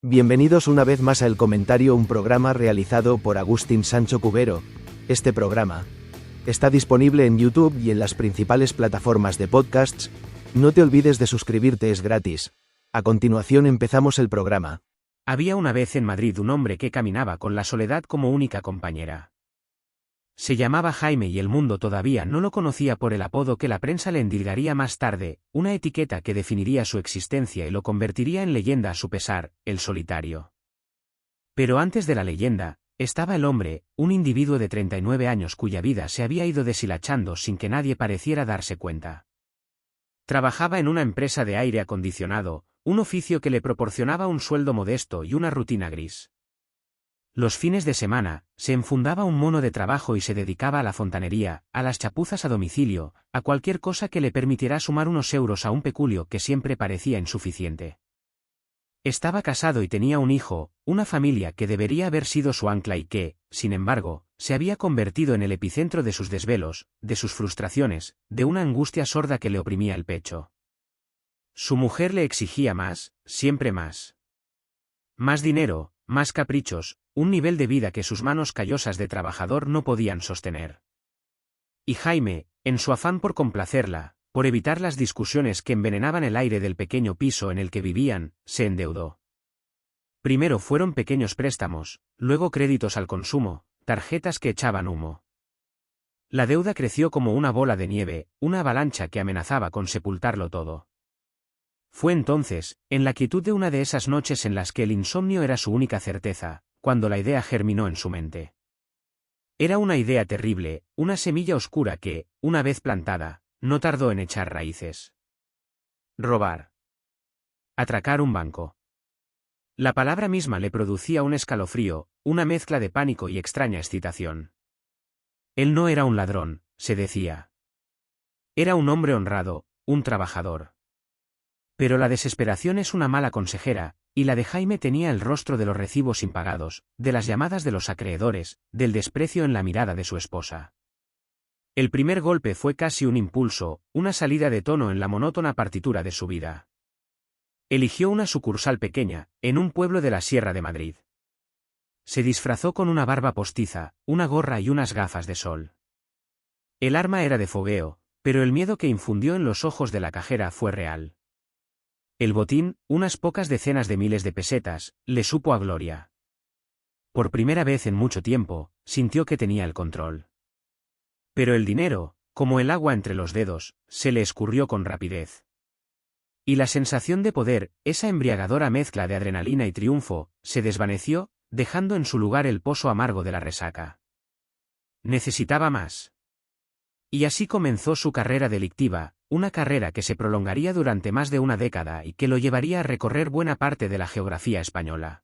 Bienvenidos una vez más a El Comentario, un programa realizado por Agustín Sancho Cubero. Este programa está disponible en YouTube y en las principales plataformas de podcasts. No te olvides de suscribirte, es gratis. A continuación empezamos el programa. Había una vez en Madrid un hombre que caminaba con la soledad como única compañera. Se llamaba Jaime y el mundo todavía no lo conocía por el apodo que la prensa le endilgaría más tarde, una etiqueta que definiría su existencia y lo convertiría en leyenda a su pesar, el solitario. Pero antes de la leyenda, estaba el hombre, un individuo de 39 años cuya vida se había ido deshilachando sin que nadie pareciera darse cuenta. Trabajaba en una empresa de aire acondicionado, un oficio que le proporcionaba un sueldo modesto y una rutina gris. Los fines de semana, se enfundaba un mono de trabajo y se dedicaba a la fontanería, a las chapuzas a domicilio, a cualquier cosa que le permitiera sumar unos euros a un peculio que siempre parecía insuficiente. Estaba casado y tenía un hijo, una familia que debería haber sido su ancla y que, sin embargo, se había convertido en el epicentro de sus desvelos, de sus frustraciones, de una angustia sorda que le oprimía el pecho. Su mujer le exigía más, siempre más. Más dinero, más caprichos, un nivel de vida que sus manos callosas de trabajador no podían sostener. Y Jaime, en su afán por complacerla, por evitar las discusiones que envenenaban el aire del pequeño piso en el que vivían, se endeudó. Primero fueron pequeños préstamos, luego créditos al consumo, tarjetas que echaban humo. La deuda creció como una bola de nieve, una avalancha que amenazaba con sepultarlo todo. Fue entonces, en la quietud de una de esas noches en las que el insomnio era su única certeza, cuando la idea germinó en su mente. Era una idea terrible, una semilla oscura que, una vez plantada, no tardó en echar raíces. Robar. Atracar un banco. La palabra misma le producía un escalofrío, una mezcla de pánico y extraña excitación. Él no era un ladrón, se decía. Era un hombre honrado, un trabajador. Pero la desesperación es una mala consejera, y la de Jaime tenía el rostro de los recibos impagados, de las llamadas de los acreedores, del desprecio en la mirada de su esposa. El primer golpe fue casi un impulso, una salida de tono en la monótona partitura de su vida. Eligió una sucursal pequeña, en un pueblo de la Sierra de Madrid. Se disfrazó con una barba postiza, una gorra y unas gafas de sol. El arma era de fogueo, pero el miedo que infundió en los ojos de la cajera fue real. El botín, unas pocas decenas de miles de pesetas, le supo a gloria. Por primera vez en mucho tiempo, sintió que tenía el control. Pero el dinero, como el agua entre los dedos, se le escurrió con rapidez. Y la sensación de poder, esa embriagadora mezcla de adrenalina y triunfo, se desvaneció, dejando en su lugar el pozo amargo de la resaca. Necesitaba más. Y así comenzó su carrera delictiva, una carrera que se prolongaría durante más de una década y que lo llevaría a recorrer buena parte de la geografía española.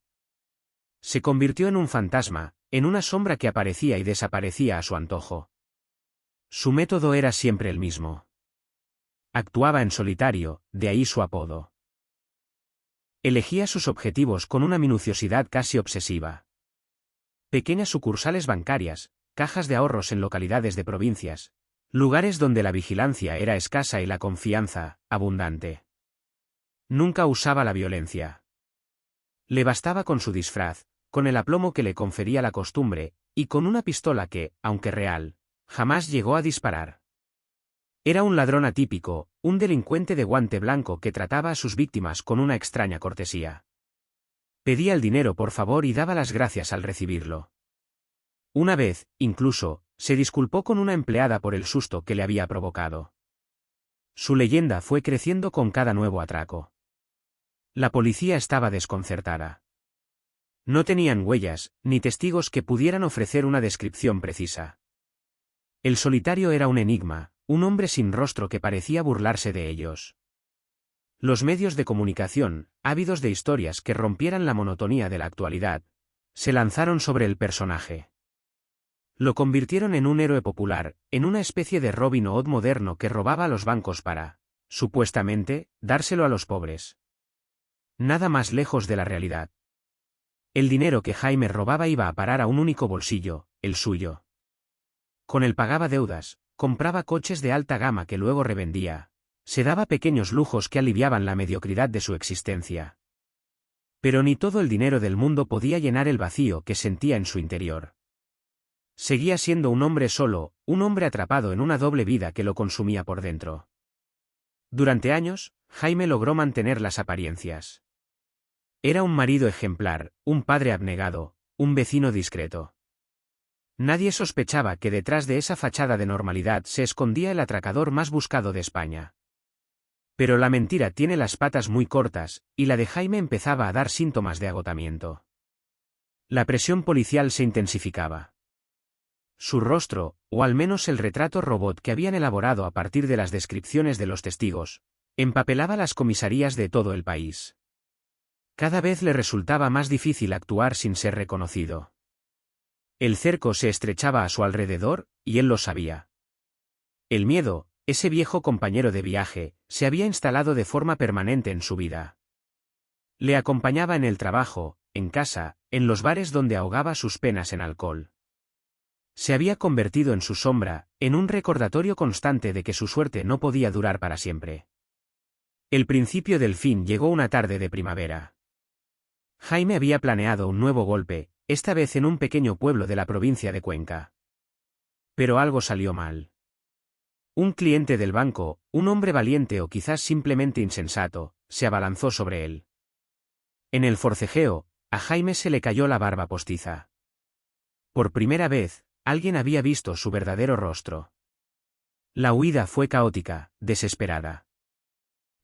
Se convirtió en un fantasma, en una sombra que aparecía y desaparecía a su antojo. Su método era siempre el mismo. Actuaba en solitario, de ahí su apodo. Elegía sus objetivos con una minuciosidad casi obsesiva. Pequeñas sucursales bancarias, cajas de ahorros en localidades de provincias, lugares donde la vigilancia era escasa y la confianza, abundante. Nunca usaba la violencia. Le bastaba con su disfraz, con el aplomo que le confería la costumbre, y con una pistola que, aunque real, jamás llegó a disparar. Era un ladrón atípico, un delincuente de guante blanco que trataba a sus víctimas con una extraña cortesía. Pedía el dinero por favor y daba las gracias al recibirlo. Una vez, incluso, se disculpó con una empleada por el susto que le había provocado. Su leyenda fue creciendo con cada nuevo atraco. La policía estaba desconcertada. No tenían huellas, ni testigos que pudieran ofrecer una descripción precisa. El solitario era un enigma, un hombre sin rostro que parecía burlarse de ellos. Los medios de comunicación, ávidos de historias que rompieran la monotonía de la actualidad, se lanzaron sobre el personaje. Lo convirtieron en un héroe popular, en una especie de Robin Hood moderno que robaba a los bancos para, supuestamente, dárselo a los pobres. Nada más lejos de la realidad. El dinero que Jaime robaba iba a parar a un único bolsillo, el suyo. Con él pagaba deudas, compraba coches de alta gama que luego revendía, se daba pequeños lujos que aliviaban la mediocridad de su existencia. Pero ni todo el dinero del mundo podía llenar el vacío que sentía en su interior. Seguía siendo un hombre solo, un hombre atrapado en una doble vida que lo consumía por dentro. Durante años, Jaime logró mantener las apariencias. Era un marido ejemplar, un padre abnegado, un vecino discreto. Nadie sospechaba que detrás de esa fachada de normalidad se escondía el atracador más buscado de España. Pero la mentira tiene las patas muy cortas, y la de Jaime empezaba a dar síntomas de agotamiento. La presión policial se intensificaba. Su rostro, o al menos el retrato robot que habían elaborado a partir de las descripciones de los testigos, empapelaba las comisarías de todo el país. Cada vez le resultaba más difícil actuar sin ser reconocido. El cerco se estrechaba a su alrededor, y él lo sabía. El miedo, ese viejo compañero de viaje, se había instalado de forma permanente en su vida. Le acompañaba en el trabajo, en casa, en los bares donde ahogaba sus penas en alcohol. Se había convertido en su sombra, en un recordatorio constante de que su suerte no podía durar para siempre. El principio del fin llegó una tarde de primavera. Jaime había planeado un nuevo golpe, esta vez en un pequeño pueblo de la provincia de Cuenca. Pero algo salió mal. Un cliente del banco, un hombre valiente o quizás simplemente insensato, se abalanzó sobre él. En el forcejeo, a Jaime se le cayó la barba postiza. Por primera vez, alguien había visto su verdadero rostro. La huida fue caótica, desesperada.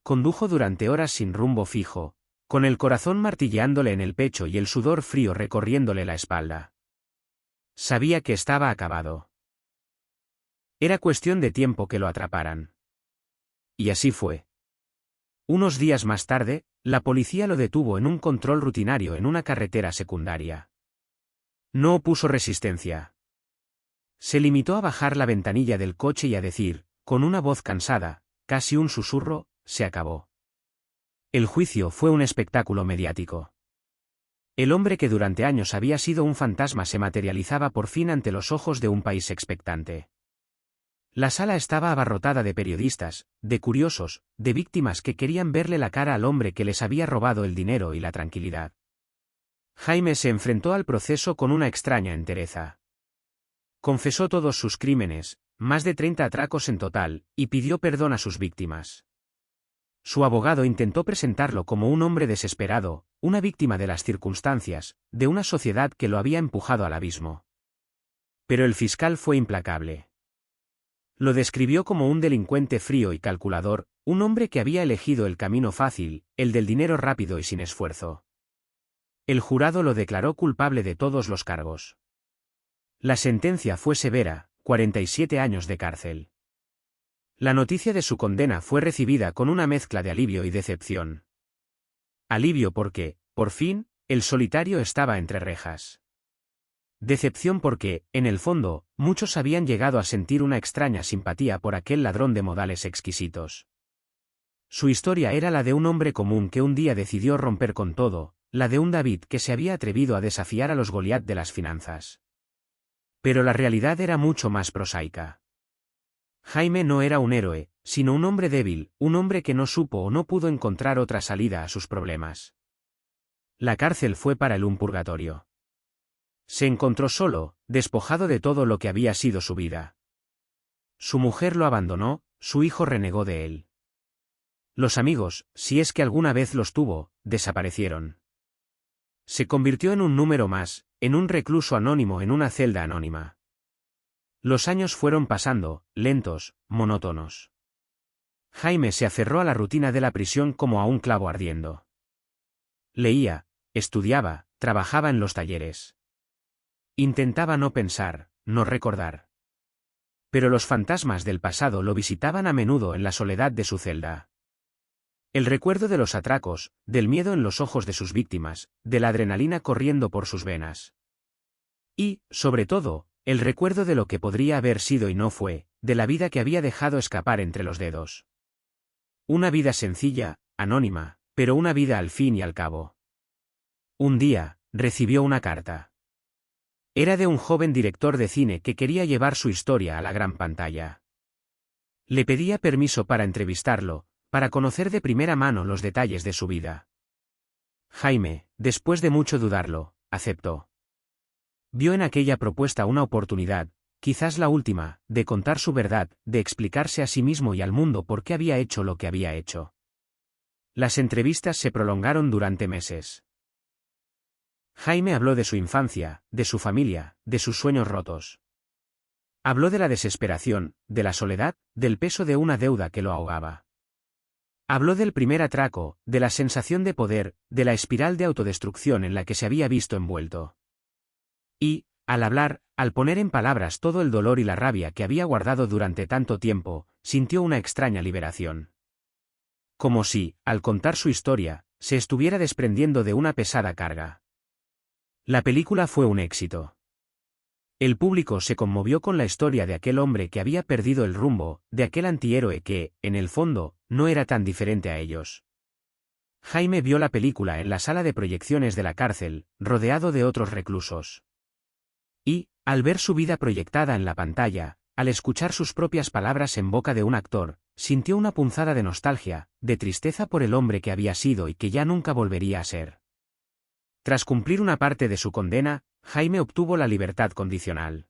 Condujo durante horas sin rumbo fijo, con el corazón martilleándole en el pecho y el sudor frío recorriéndole la espalda. Sabía que estaba acabado. Era cuestión de tiempo que lo atraparan. Y así fue. Unos días más tarde, la policía lo detuvo en un control rutinario en una carretera secundaria. No opuso resistencia. Se limitó a bajar la ventanilla del coche y a decir, con una voz cansada, casi un susurro, se acabó. El juicio fue un espectáculo mediático. El hombre que durante años había sido un fantasma se materializaba por fin ante los ojos de un país expectante. La sala estaba abarrotada de periodistas, de curiosos, de víctimas que querían verle la cara al hombre que les había robado el dinero y la tranquilidad. Jaime se enfrentó al proceso con una extraña entereza. Confesó todos sus crímenes, más de 30 atracos en total, y pidió perdón a sus víctimas. Su abogado intentó presentarlo como un hombre desesperado, una víctima de las circunstancias, de una sociedad que lo había empujado al abismo. Pero el fiscal fue implacable. Lo describió como un delincuente frío y calculador, un hombre que había elegido el camino fácil, el del dinero rápido y sin esfuerzo. El jurado lo declaró culpable de todos los cargos. La sentencia fue severa, 47 años de cárcel. La noticia de su condena fue recibida con una mezcla de alivio y decepción. Alivio porque, por fin, el solitario estaba entre rejas. Decepción porque, en el fondo, muchos habían llegado a sentir una extraña simpatía por aquel ladrón de modales exquisitos. Su historia era la de un hombre común que un día decidió romper con todo, la de un David que se había atrevido a desafiar a los Goliat de las finanzas. Pero la realidad era mucho más prosaica. Jaime no era un héroe, sino un hombre débil, un hombre que no supo o no pudo encontrar otra salida a sus problemas. La cárcel fue para él un purgatorio. Se encontró solo, despojado de todo lo que había sido su vida. Su mujer lo abandonó, su hijo renegó de él. Los amigos, si es que alguna vez los tuvo, desaparecieron. Se convirtió en un número más, en un recluso anónimo en una celda anónima. Los años fueron pasando, lentos, monótonos. Jaime se aferró a la rutina de la prisión como a un clavo ardiendo. Leía, estudiaba, trabajaba en los talleres. Intentaba no pensar, no recordar. Pero los fantasmas del pasado lo visitaban a menudo en la soledad de su celda. El recuerdo de los atracos, del miedo en los ojos de sus víctimas, de la adrenalina corriendo por sus venas. Y, sobre todo, el recuerdo de lo que podría haber sido y no fue, de la vida que había dejado escapar entre los dedos. Una vida sencilla, anónima, pero una vida al fin y al cabo. Un día, recibió una carta. Era de un joven director de cine que quería llevar su historia a la gran pantalla. Le pedía permiso para entrevistarlo, para conocer de primera mano los detalles de su vida. Jaime, después de mucho dudarlo, aceptó. Vio en aquella propuesta una oportunidad, quizás la última, de contar su verdad, de explicarse a sí mismo y al mundo por qué había hecho lo que había hecho. Las entrevistas se prolongaron durante meses. Jaime habló de su infancia, de su familia, de sus sueños rotos. Habló de la desesperación, de la soledad, del peso de una deuda que lo ahogaba. Habló del primer atraco, de la sensación de poder, de la espiral de autodestrucción en la que se había visto envuelto. Y, al hablar, al poner en palabras todo el dolor y la rabia que había guardado durante tanto tiempo, sintió una extraña liberación. Como si, al contar su historia, se estuviera desprendiendo de una pesada carga. La película fue un éxito. El público se conmovió con la historia de aquel hombre que había perdido el rumbo, de aquel antihéroe que, en el fondo, no era tan diferente a ellos. Jaime vio la película en la sala de proyecciones de la cárcel, rodeado de otros reclusos. Y, al ver su vida proyectada en la pantalla, al escuchar sus propias palabras en boca de un actor, sintió una punzada de nostalgia, de tristeza por el hombre que había sido y que ya nunca volvería a ser. Tras cumplir una parte de su condena, Jaime obtuvo la libertad condicional.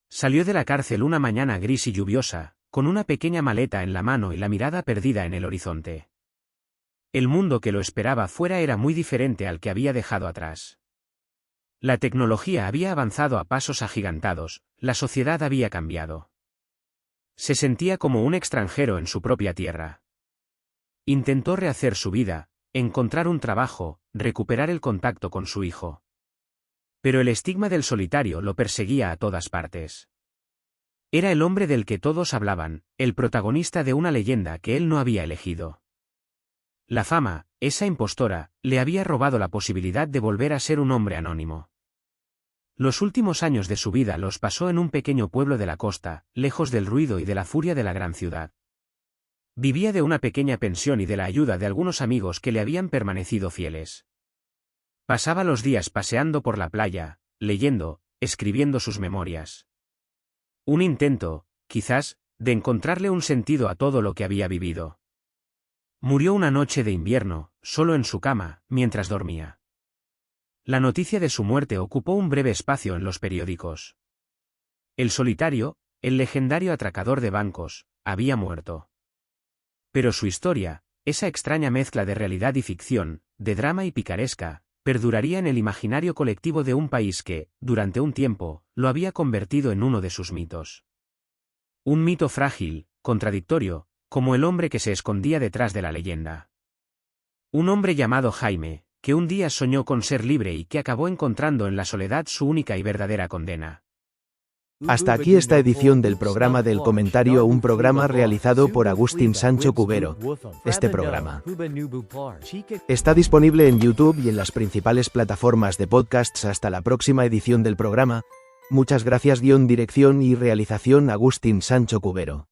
Salió de la cárcel una mañana gris y lluviosa, con una pequeña maleta en la mano y la mirada perdida en el horizonte. El mundo que lo esperaba fuera era muy diferente al que había dejado atrás. La tecnología había avanzado a pasos agigantados, la sociedad había cambiado. Se sentía como un extranjero en su propia tierra. Intentó rehacer su vida, encontrar un trabajo, recuperar el contacto con su hijo. Pero el estigma del solitario lo perseguía a todas partes. Era el hombre del que todos hablaban, el protagonista de una leyenda que él no había elegido. La fama, esa impostora, le había robado la posibilidad de volver a ser un hombre anónimo. Los últimos años de su vida los pasó en un pequeño pueblo de la costa, lejos del ruido y de la furia de la gran ciudad. Vivía de una pequeña pensión y de la ayuda de algunos amigos que le habían permanecido fieles. Pasaba los días paseando por la playa, leyendo, escribiendo sus memorias. Un intento, quizás, de encontrarle un sentido a todo lo que había vivido. Murió una noche de invierno, solo en su cama, mientras dormía. La noticia de su muerte ocupó un breve espacio en los periódicos. El solitario, el legendario atracador de bancos, había muerto. Pero su historia, esa extraña mezcla de realidad y ficción, de drama y picaresca, perduraría en el imaginario colectivo de un país que, durante un tiempo, lo había convertido en uno de sus mitos. Un mito frágil, contradictorio, como el hombre que se escondía detrás de la leyenda. Un hombre llamado Jaime, que un día soñó con ser libre y que acabó encontrando en la soledad su única y verdadera condena. Hasta aquí esta edición del programa del comentario, un programa realizado por Agustín Sancho Cubero. Este programa está disponible en YouTube y en las principales plataformas de podcasts. Hasta la próxima edición del programa. Muchas gracias. Dirección y realización Agustín Sancho Cubero.